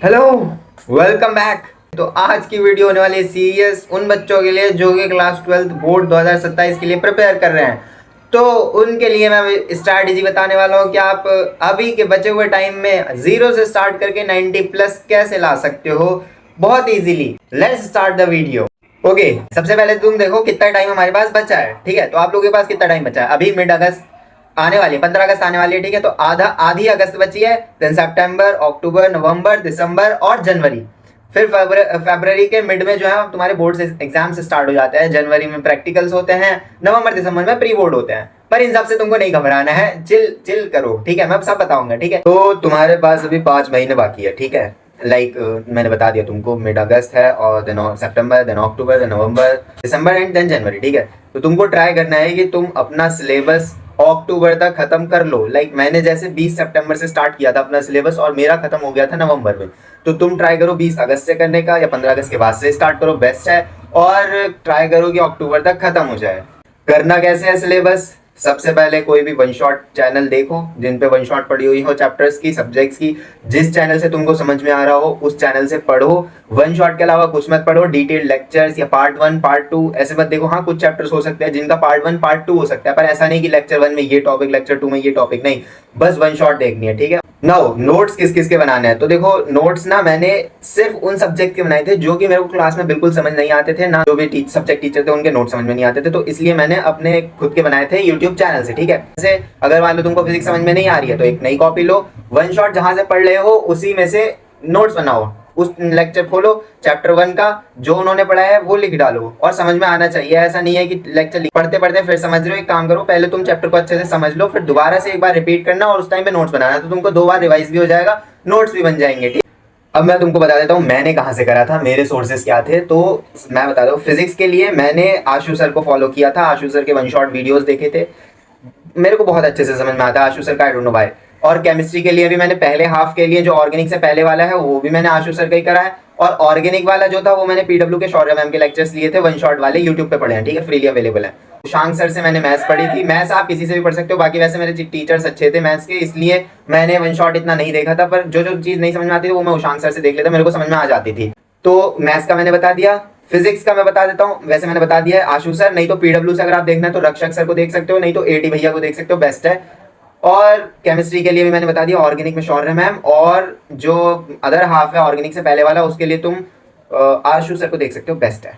Hello, welcome back. तो आज की वीडियो होने वाली है सीरियस उन बच्चों के लिए जो कि क्लास 12 बोर्ड 2027 के लिए प्रिपेयर कर रहे हैं। तो उनके लिए मैं स्ट्रैटेजी बताने वाला हूँ कि आप अभी के बचे हुए टाइम में जीरो से स्टार्ट करके 90 प्लस कैसे ला सकते हो बहुत easily. Let's start the video. Okay, सबसे पहले तुम देखो कितना टाइम हमारे पास बचा है। ठीक है, तो आप लोगों के पास कितना टाइम बचा है? अभी मिड अगस्त आने वाली है, 15 अगस्त आने वाली है। ठीक है, तो आधी अगस्त बची है, देन सितंबर, अक्टूबर, नवंबर, दिसंबर और जनवरी। फिर फरवरी के मिड में जो है तुम्हारे बोर्ड एग्जाम से स्टार्ट हो जाते हैं। जनवरी में प्रैक्टिकल्स होते हैं, नवंबर दिसंबर में प्री बोर्ड होते हैं। पर इन सब से तुमको नहीं घबराना है, चिल चिल करो। ठीक है, मैं सब बताऊंगा। ठीक है, तो तुम्हारे पास अभी 5 महीने बाकी है। ठीक है, मैंने बता दिया तुमको, मिड अगस्त है और देन सितंबर, देन अक्टूबर, देन नवंबर, दिसंबर एंड देन जनवरी। ठीक है, तो तुमको ट्राई करना है कि तुम अपना सिलेबस अक्टूबर तक खत्म कर लो। मैंने जैसे 20 सितंबर से स्टार्ट किया था अपना सिलेबस और मेरा खत्म हो गया था नवंबर में। तो तुम ट्राई करो 20 अगस्त से करने का या 15 अगस्त के बाद से स्टार्ट करो, बेस्ट है। और ट्राई करो कि अक्टूबर तक खत्म हो जाए। करना कैसे है सिलेबस? सबसे पहले कोई भी वन शॉट चैनल देखो जिन पे वन शॉट पड़ी हुई हो चैप्टर्स की, सब्जेक्ट्स की। जिस चैनल से तुमको समझ में आ रहा हो उस चैनल से पढ़ो। वन शॉट के अलावा कुछ मत पढ़ो। डिटेल्ड लेक्चर्स या पार्ट 1 पार्ट 2 ऐसे मत देखो। हाँ, कुछ चैप्टर्स हो सकते हैं जिनका पार्ट 1 पार्ट 2 हो सकता है, पर ऐसा नहीं कि लेक्चर 1 में ये टॉपिक, लेक्चर 2 में ये टॉपिक, नहीं। बस वन शॉट देखनी है। ठीक है, नाउ नोट्स किस किस के बनाने हैं? तो देखो, नोट्स ना मैंने सिर्फ उन सब्जेक्ट के बनाए थे जो कि मेरे को क्लास में बिल्कुल समझ नहीं आते थे ना। जो भी सब्जेक्ट टीचर थे उनके नोट समझ में नहीं आते थे, तो इसलिए मैंने अपने खुद के बनाए थे यूट्यूब चैनल से। ठीक है, जैसे अगर मान लो तुमको फिजिक्स समझ में नहीं आ रही है तो एक नई कॉपी लो, वन शॉट जहां से पढ़ रहे हो उसी में से नोट्स बनाओ। उस लेक्चर खोलो, चैप्टर 1 का जो उन्होंने पढ़ाया है वो लिख डालो और समझ में आना चाहिए। ऐसा नहीं है कि लेक्चर पढ़ते पढ़ते फिर समझ रहे हो। एक काम करो, पहले तुम चैप्टर को अच्छे से समझ लो, फिर दोबारा से एक बार रिपीट करना और उस टाइम पे नोट्स बनाना। तो तुमको 2 बार रिवाइज भी हो जाएगा, नोट्स भी बन जाएंगे। ठीक, अब मैं तुमको बता देता हूँ मैंने कहाँ से करा था, मेरे सोर्सेज क्या थे। तो मैं बता दूँ, फिजिक्स के लिए मैंने आशु सर को फॉलो किया था। आशु सर के वन शॉट वीडियोस देखे थे, मेरे को बहुत अच्छे से समझ में आता है आशु सर का, आई डोंट नो व्हाई। और केमिस्ट्री के लिए भी मैंने पहले हाफ के लिए जो ऑर्गेनिक से पहले वाला है वो भी मैंने आशु सर का ही करा है। और ऑर्गेनिक वाला जो था वो मैंने पीडब्ल्यू के शौर्य मैम के लेक्चर्स लिए थे, वन शॉट वाले, यूट्यूब पे पढ़े हैं। ठीक है, फ्रीली अवेलेबल है। शांक सर से मैंने मैथ्स पढ़ी थी। मैथ्स आप किसी से भी पढ़ सकते हो, बाकी वैसे मेरे टीचर्स अच्छे थे मैथ्स के, इसलिए मैंने वन शॉट इतना नहीं देखा था। पर जो जो चीज़ नहीं समझ में आती थी वो मैं उशांक सर से देख लेता, मेरे को समझ में आ जाती थी। तो मैथ्स का मैंने बता दिया, फिजिक्स का मैं बता देता हूँ। वैसे मैंने बता दिया है आशु सर, नहीं तो पीडब्ल्यू से अगर आप देखना है तो रक्षक सर को देख सकते हो, नहीं तो एटी भैया को देख सकते हो, बेस्ट है। और केमिस्ट्री के लिए भी मैंने बता दिया, ऑर्गेनिक में शौर्य मैम, और जो अदर हाफ है ऑर्गेनिक से पहले वाला उसके लिए तुम आशु सर को देख सकते हो, बेस्ट है।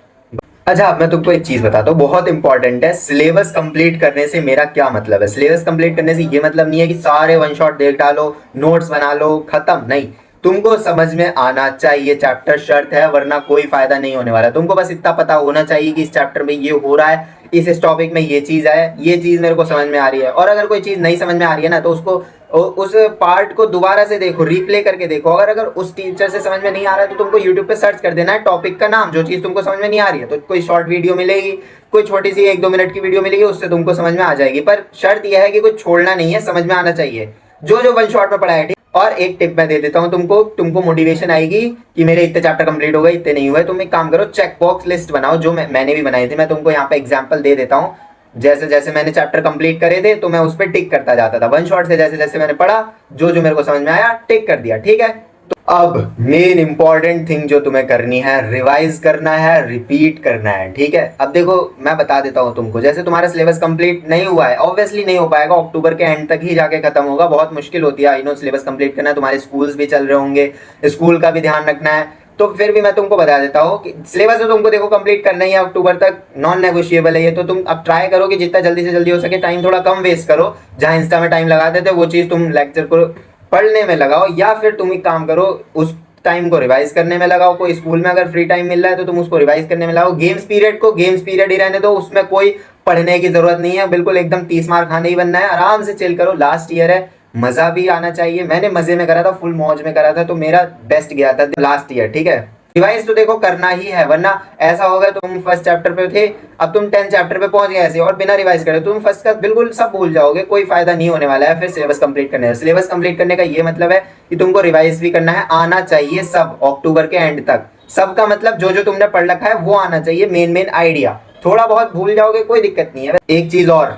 अच्छा, अब मैं तुमको एक चीज बताता हूँ, बहुत इंपॉर्टेंट है। सिलेबस कंप्लीट करने से मेरा क्या मतलब है? सिलेबस कंप्लीट करने से ये मतलब नहीं है कि सारे वन शॉट देख डालो, नोट्स बना लो, खत्म। नहीं, तुमको समझ में आना चाहिए चैप्टर, शर्त है, वरना कोई फायदा नहीं होने वाला। तुमको बस इतना पता होना चाहिए कि इस चैप्टर में ये हो रहा है, इस टॉपिक में ये चीज है, ये चीज मेरे को समझ में आ रही है। और अगर कोई चीज नहीं समझ में आ रही है ना तो उसको उस पार्ट को दोबारा से देखो, रिप्ले करके देखो। अगर उस टीचर से समझ में नहीं आ रहा है तो तुमको यूट्यूब पे सर्च कर देना है टॉपिक का नाम, जो चीज तुमको समझ में नहीं आ रही है तो कोई शॉर्ट वीडियो मिलेगी, कोई छोटी सी 1-2 मिनट की वीडियो मिलेगी, उससे तुमको समझ में आ जाएगी। पर शर्त यह है कि कुछ छोड़ना नहीं है, समझ में आना चाहिए जो जो वन शॉट में पढ़ा है। और एक टिप मैं दे देता हूँ तुमको, तुमको मोटिवेशन आएगी कि मेरे इतने चैप्टर कंप्लीट हो गए, इतने नहीं हुए। तुम एक काम करो, चेक बॉक्स लिस्ट बनाओ, जो मैंने भी बनाई थी। मैं तुमको यहाँ पे एग्जांपल दे देता हूँ। जैसे जैसे मैंने चैप्टर कंप्लीट करे थे तो मैं उस पर टिक करता जाता था वन शॉट से। जैसे जैसे मैंने पढ़ा, जो जो मेरे को समझ में आया टिक कर दिया। ठीक है, तो अब मेन इंपॉर्टेंट थिंग जो तुम्हें करनी है, रिवाइज करना है, रिपीट करना है। ठीक है, अब देखो मैं बता देता हूँ तुमको, जैसे तुम्हारा सिलेबस कंप्लीट नहीं हुआ है, ऑब्वियसली नहीं हो पाएगा, अक्टूबर के एंड तक ही जाके खत्म होगा, बहुत मुश्किल होती है। आई नो सिलेबस कंप्लीट करना है, तुम्हारे स्कूल्स भी चल रहे होंगे, स्कूल का भी ध्यान रखना है। तो फिर भी मैं तुमको बता देता हूँ कि सिलेबस तो तुमको देखो कंप्लीट करना ही है अक्टूबर तक, नॉन नेगोशिएबल है ये। तो तुम अब ट्राई करो कि जितना जल्दी से जल्दी हो सके, टाइम थोड़ा कम वेस्ट करो। जहाँ इंस्टा में टाइम लगाते थे वो चीज़ तुम लेक्चर को पढ़ने में लगाओ, या फिर तुम एक काम करो, उस टाइम को रिवाइज करने में लगाओ। कोई स्कूल में अगर फ्री टाइम मिल रहा है तो तुम उसको रिवाइज करने में लगाओ। गेम्स पीरियड को गेम्स पीरियड ही रहने दो, उसमें कोई पढ़ने की जरूरत नहीं है, बिल्कुल एकदम 30 मार्क खाने ही बनना है। आराम से चिल करो, लास्ट ईयर है, मजा भी आना चाहिए। मैंने मजे में करा था, फुल मौज में करा था, तो मेरा बेस्ट गया था लास्ट ईयर। ठीक है, रिवाइज तो देखो करना ही है, वरना ऐसा होगा तुम फर्स्ट चैप्टर पे थे, अब तुम 10 चैप्टर पे पहुंच गए ऐसे, और बिना रिवाइज करे तुम फर्स्ट का बिल्कुल सब भूल जाओगे, कोई फायदा नहीं होने वाला है। फिर सिलेबस कंप्लीट करने, सिलेबस कंप्लीट करने का ये मतलब है कि तुमको रिवाइज भी करना है, आना चाहिए सब अक्टूबर के एंड तक। सबका मतलब जो जो तुमने पढ़ रखा है वो आना चाहिए, मेन मेन आइडिया। थोड़ा बहुत भूल जाओगे कोई दिक्कत नहीं है। एक चीज और,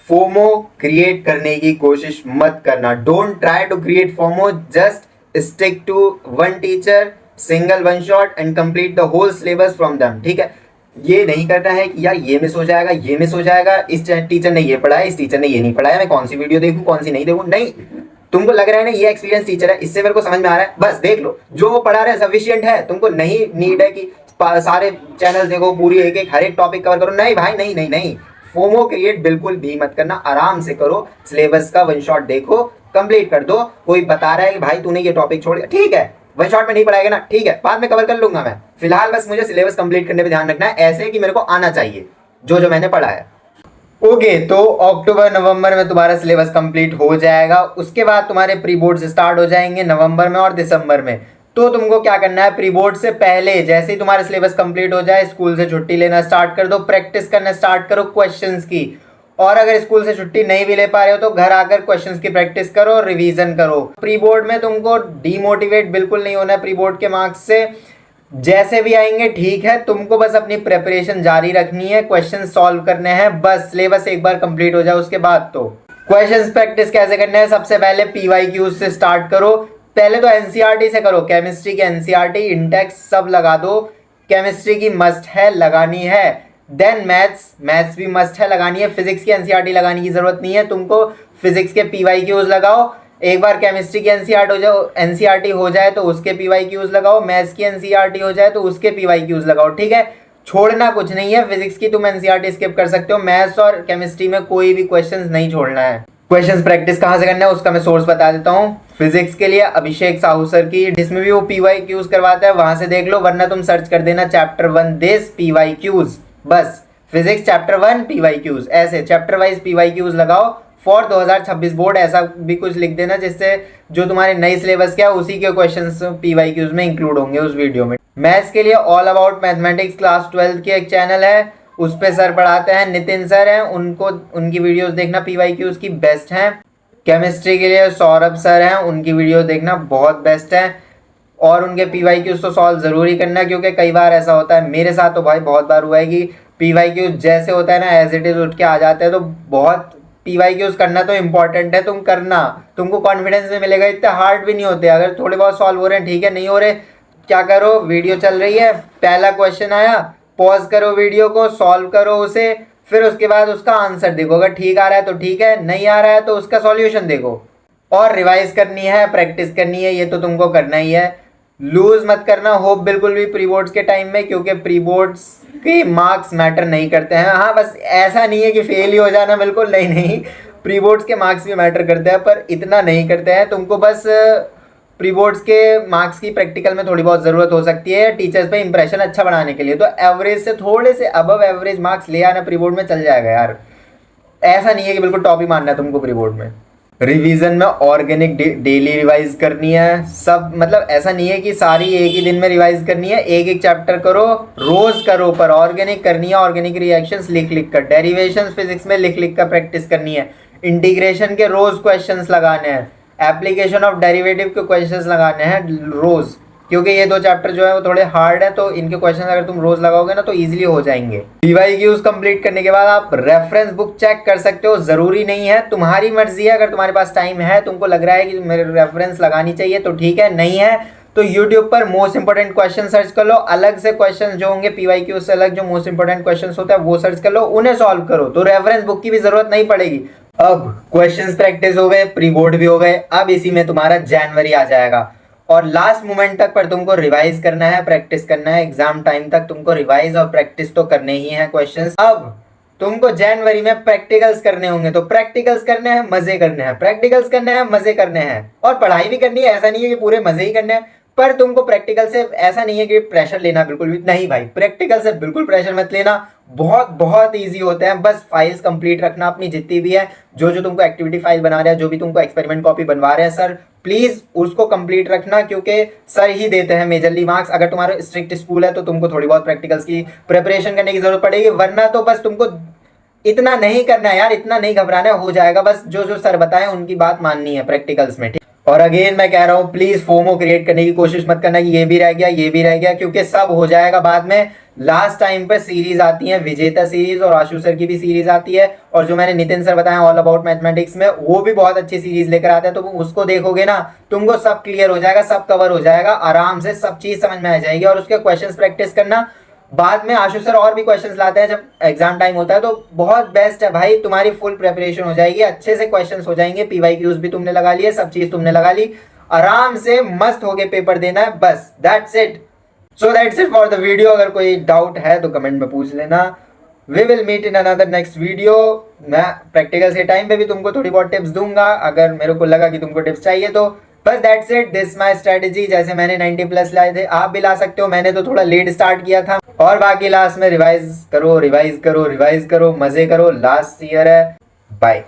फोमो क्रिएट करने की कोशिश मत करना। Don't try to create FOMO, just stick to one teacher, single one shot and complete the whole syllabus from them. ठीक है, ये नहीं करना है कि यार ये मिस हो जाएगा, ये मिस हो जाएगा, इस टीचर ने ये पढ़ाया, इस टीचर ने ये नहीं पढ़ाया, मैं कौन सी वीडियो देखूं कौन सी नहीं देखूं। नहीं, तुमको लग रहा है ना ये एक्सपीरियंस टीचर है, इससे मेरे को समझ में आ रहा है, बस देख लो, जो वो पढ़ा रहा है सफिशिएंट है। तुमको नहीं नीड है कि सारे चैनल देखो, पूरी एक एक हर एक टॉपिक कवर करो। नहीं भाई, नहीं नहीं नहीं, फोमो क्रिएट बिल्कुल भी मत करना, आराम से करो, सिलेबस का वन शॉट देखो, कंप्लीट कर दो। कोई बता रहा है कि भाई तूने ये टॉपिक छोड़ दिया, ठीक है, वन शॉट में नहीं पढ़ाएगा ना, ठीक है, बाद में कवर कर लूंगा मैं, फिलहाल बस मुझे सिलेबस कंप्लीट करने पे ध्यान रखना है, ऐसे कि मेरे को आना चाहिए जो जो मैंने पढ़ा है। ओके, तो अक्टूबर नवंबर में तुम्हारा सिलेबस कंप्लीट हो जाएगा, उसके बाद तुम्हारे प्री बोर्ड स्टार्ट हो जाएंगे नवंबर में और दिसंबर में। तो तुमको क्या करना है, प्री बोर्ड से पहले जैसे ही तुम्हारा सिलेबस कंप्लीट हो जाए, स्कूल से छुट्टी लेना स्टार्ट कर दो, प्रैक्टिस करना स्टार्ट करो क्वेश्चंस की। और अगर स्कूल से छुट्टी नहीं भी ले पा रहे हो तो घर आकर क्वेश्चंस की प्रैक्टिस करो, रिवीजन करो। प्री बोर्ड में तुमको डीमोटिवेट बिल्कुल नहीं होना है प्री बोर्ड के मार्क्स से, जैसे भी आएंगे ठीक है, तुमको बस अपनी प्रिपरेशन जारी रखनी है, क्वेश्चन सॉल्व करने हैं, बस सिलेबस एक बार कंप्लीट हो जाए उसके बाद। तो क्वेश्चंस प्रैक्टिस कैसे करने हैं, सबसे पहले पीवाईक्यूज से स्टार्ट करो। पहले तो एनसीईआरटी से करो, केमिस्ट्री के एनसीईआरटी इंडेक्स सब लगा दो, केमिस्ट्री की मस्ट है लगानी है। देन मैथ्स भी मस्ट है लगानी है, फिजिक्स की एनसीईआरटी लगाने की जरूरत नहीं है तुमको, फिजिक्स के पीवाईक्यूज लगाओ। एक बार केमिस्ट्री की एनसीईआरटी हो जाए तो उसके पीवाईक्यूज लगाओ, मैथ्स की एनसीईआरटी हो जाए तो उसके पीवाईक्यूज लगाओ। ठीक है, छोड़ना कुछ नहीं है, फिजिक्स की तुम एनसीईआरटी स्किप कर सकते हो, मैथ्स और केमिस्ट्री में कोई भी क्वेश्चंस नहीं छोड़ना है। क्वेश्चंस प्रैक्टिस कहाँ से करना है उसका मैं सोर्स बता देता हूँ। फिजिक्स के लिए अभिषेक साहू सर की, जिसमें भी वो पीवाईक्यूज करवाता है वहां से देख लो, वरना तुम सर्च कर देना चैप्टर 1 दिस पीवाईक्यूज, बस फिजिक्स चैप्टर 1 पीवाईक्यूज, ऐसे चैप्टर वाइज पीवाईक्यूज लगाओ फॉर 2026 बोर्ड, ऐसा भी कुछ लिख देना जिससे जो तुम्हारे नई सिलेबस क्या है उसी के क्वेश्चंस पीवाईक्यूज में इंक्लूड होंगे उस वीडियो में। मैथ्स के लिए ऑल अबाउट मैथमेटिक्स क्लास 12 की एक चैनल है, उस पे सर पढ़ाते हैं, नितिन सर हैं, उनको उनकी वीडियोस देखना पीवाईक्यूज की बेस्ट हैं। केमिस्ट्री के लिए सौरभ सर हैं, उनकी वीडियो देखना बहुत बेस्ट है, और उनके पीवाईक्यूज तो सॉल्व जरूरी करना, क्योंकि कई बार ऐसा होता है, मेरे साथ तो भाई बहुत बार हुआ है कि पीवाईक्यूज जैसे होता है ना एज इट इज उठ के आ जाते हैं, तो बहुत पीवाईक्यूज करना तो इंपॉर्टेंट है, तुम करना, तुमको कॉन्फिडेंस में मिलेगा, इतने हार्ड भी नहीं होते, अगर थोड़े बहुत सॉल्व हो रहे हैं ठीक है, नहीं हो रहे क्या करो, वीडियो चल रही है, पहला क्वेश्चन आया पॉज करो वीडियो को, सॉल्व करो उसे, फिर उसके बाद उसका आंसर देखो, अगर ठीक आ रहा है तो ठीक है, नहीं आ रहा है तो उसका सॉल्यूशन देखो, और रिवाइज करनी है, प्रैक्टिस करनी है, ये तो तुमको करना ही है। लूज मत करना होप बिल्कुल भी प्री बोर्ड्स के टाइम में, क्योंकि प्री बोर्ड्स के मार्क्स मैटर नहीं करते हैं। हाँ, बस ऐसा नहीं है कि फेल ही हो जाना, बिल्कुल नहीं नहीं, प्री बोर्ड्स के मार्क्स भी मैटर करते हैं, पर इतना नहीं करते हैं। तुमको बस प्री बोर्ड्स के मार्क्स की प्रैक्टिकल में थोड़ी बहुत ज़रूरत हो सकती है टीचर्स पे इंप्रेशन अच्छा बनाने के लिए, तो एवरेज से थोड़े से अबव एवरेज मार्क्स ले आना प्री बोर्ड में चल जाएगा यार, ऐसा नहीं है कि बिल्कुल टॉप ही मानना है तुमको प्री बोर्ड में। रिवीजन में ऑर्गेनिक डेली रिवाइज करनी है सब, मतलब ऐसा नहीं है कि सारी एक ही दिन में रिवाइज करनी है, एक एक चैप्टर करो, रोज करो, पर ऑर्गेनिक करनी है, ऑर्गेनिक रिएक्शंस लिख लिख कर, डेरिवेशंस फिजिक्स में लिख लिख कर प्रैक्टिस करनी है, इंटीग्रेशन के रोज क्वेश्चंस लगाने हैं, एप्लीकेशन ऑफ डेरिवेटिव के क्वेश्चंस लगाने हैं रोज, क्योंकि ये दो चैप्टर जो है वो थोड़े हार्ड है, तो इनके क्वेश्चन अगर तुम रोज लगाओगे ना तो इजीली हो जाएंगे। पीवाईक्यूज कंप्लीट करने के बाद आप रेफरेंस बुक चेक कर सकते हो, जरूरी नहीं है, तुम्हारी मर्जी है, अगर तुम्हारे पास टाइम है, तुमको लग रहा है कि मेरे रेफरेंस लगानी चाहिए तो ठीक है, नहीं है तो यूट्यूब पर मोस्ट इंपोर्टेंट क्वेश्चन सर्च कर लो, अलग से क्वेश्चन जो होंगे पीवाईक्यू से अलग जो मोस्ट इंपोर्टेंट क्वेश्चन होता है वो सर्च कर लो, उन्हें सॉल्व करो, तो रेफरेंस बुक की भी जरूरत नहीं पड़ेगी। अब क्वेश्चंस प्रैक्टिस हो गए, प्री बोर्ड भी हो गए, अब इसी में तुम्हारा जनवरी आ जाएगा, और लास्ट मोमेंट तक पर तुमको रिवाइज करना है, प्रैक्टिस करना है, एग्जाम टाइम तक तुमको रिवाइज और प्रैक्टिस तो करने ही है क्वेश्चंस। अब तुमको जनवरी में प्रैक्टिकल्स करने होंगे, तो प्रैक्टिकल्स करने हैं, मजे करने हैं, प्रैक्टिकल्स करने हैं, मजे करने हैं, और पढ़ाई भी करनी है, ऐसा नहीं है कि पूरे मजे ही करने हैं, पर तुमको प्रैक्टिकल से ऐसा नहीं है कि प्रेशर लेना बिल्कुल भी नहीं भाई, प्रैक्टिकल से बिल्कुल प्रेशर मत लेना, बहुत बहुत इजी होते हैं, बस फाइल्स कंप्लीट रखना अपनी जितनी भी है, जो जो तुमको एक्टिविटी फाइल बना रहे हैं, जो भी तुमको एक्सपेरिमेंट कॉपी बनवा रहे हैं सर, प्लीज उसको कंप्लीट रखना, क्योंकि सर ही देते हैं मेजरली मार्क्स। अगर तुम्हारा स्ट्रिक्ट स्कूल है तो तुमको थोड़ी बहुत प्रैक्टिकल्स की प्रिपरेशन करने की जरूरत पड़ेगी, वरना तो बस तुमको इतना नहीं करना है यार, इतना नहीं घबराना है, हो जाएगा, बस जो जो सर बताएं उनकी बात माननी है प्रैक्टिकल्स में। और अगेन मैं कह रहा हूँ प्लीज फोमो क्रिएट करने की कोशिश मत करना कि ये भी रह गया ये भी रह गया, क्योंकि सब हो जाएगा बाद में, लास्ट टाइम पर सीरीज आती है विजेता सीरीज और आशु सर की भी सीरीज आती है, और जो मैंने नितिन सर बताया ऑल अबाउट मैथमेटिक्स में, वो भी बहुत अच्छी सीरीज लेकर आते हैं। तो उसको देखोगे ना, तुमको सब क्लियर हो जाएगा, सब कवर हो जाएगा, आराम से सब चीज समझ में आ जाएगी। और उसके क्वेश्चंस प्रैक्टिस करना, बाद में आशु सर और भी क्वेश्चंस लाते हैं जब एग्जाम टाइम होता है, तो बहुत बेस्ट है भाई, तुम्हारी फुल प्रिपरेशन हो जाएगी, अच्छे से क्वेश्चंस हो जाएंगे, पीवाईक्यूज भी तुमने लगा लिए, सब चीज तुमने लगा ली, आराम से मस्त होके पेपर देना है, बस that's it. So that's it for the video. अगर कोई डाउट है तो कमेंट में पूछ लेना। We will meet in another next video. मैं प्रैक्टिकल्स के टाइम पे भी तुमको थोड़ी बहुत टिप्स दूंगा, अगर मेरे को लगा कि तुमको टिप्स चाहिए तो। बस that's it, this my strategy. जैसे मैंने 90 प्लस लाए थे, आप भी ला सकते हो। मैंने तो थोड़ा लेट स्टार्ट किया था, और बाकी लास्ट में रिवाइज करो, रिवाइज करो, रिवाइज करो, मजे करो, लास्ट ईयर है। बाय।